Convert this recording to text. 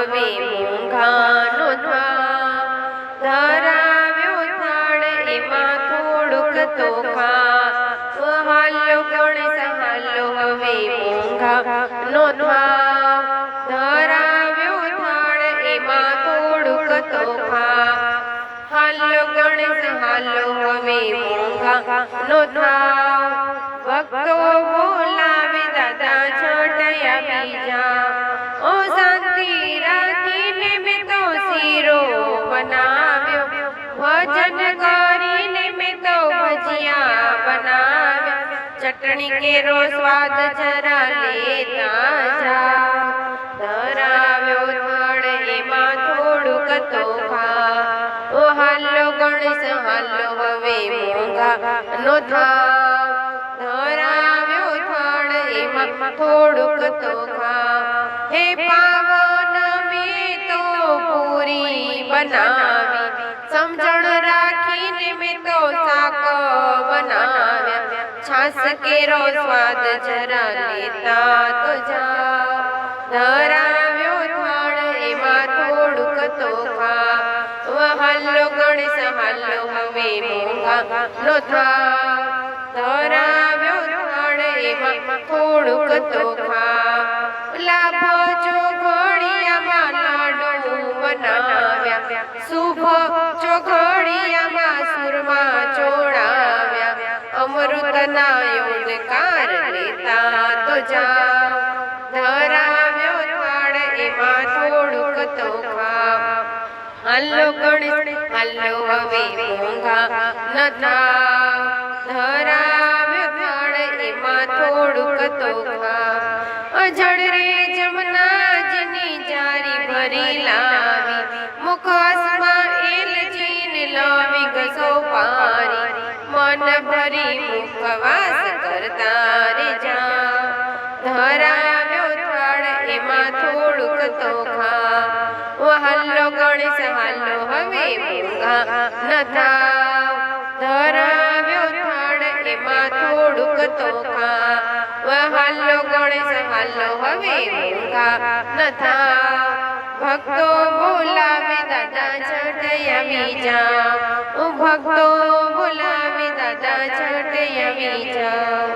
હવે મૂંઘાનો ધરાવ્યો થાળ એમાં થોડુંક તો ખા હાલો ગણેશ હાલો હવે મૂંઘાનો ધરાવ્યો થાળ એમાં થોડુંક તો ખા હાલો ગણેશ હાલો હવે મૂંઘાનો ભક્તો બોલાવે દાદા છટયા બીજા ઓ શાંતિ રાખીને મેં તો શીરો બનાવ્યો ભજન કરીને મેં તો ભજીયા બનાવ્યા ચટણી કેરો સ્વાદ જરા લેતા જા ધરાવ્યો થાળ એમાં થોડુંક તો ખા ઓ હાલો ગણેશ હાલો હવે મૂંઘાનો ધરાવ્યો થાળ એમાં થોડુંક તો ખા હે પાવન મેં તો પૂરી બનાવી સમજણ રાખીને મેં તો શાક બનાવ્યા છાસ કેરો સ્વાદ જરા લેતા તો જા ધરાવ્યો થાળ એમાં થોડુંક તો ખા હાલો ગણેશ હાલો હવે મૂંઘાનો ધરાવ્યો થાળ એમાં થોડુંક તો ખા લાભો ચોઘડિયામાં લાડુ બનાવ્યા શુભ ચોઘડિયામાં સુરમા ચોળાવ્યા અમૃતના યોજકાર લેતા તો જા ધરાવ્યો થાળ એમાં થોડુંક તો ખા હાલો ગણેશ હાલો હવે મૂંઘાનો ધરાવ્યો થાળ એમાં થોડુંક તો ખા અજળ રે જમનાજની જારી ભરી લાવી મુખવાસમાં એલચીને લાવી ગસો પારી મન ભરી મુખવાસ કરતા રે જા ધરાવ્યો થાળ એમાં થોડુંક તો ખા હાલો ગણેશ હાલો હવે મૂંઘાનો ધરાવ્યો થાળ એમાં થોડુંક તો ખા હાલો ગણેશ હાલો હવે મૂંઘાનો ભક્તો બોલાવે દાદા છટયા બીજા ભક્તો બોલાવે દાદા છટયા બીજા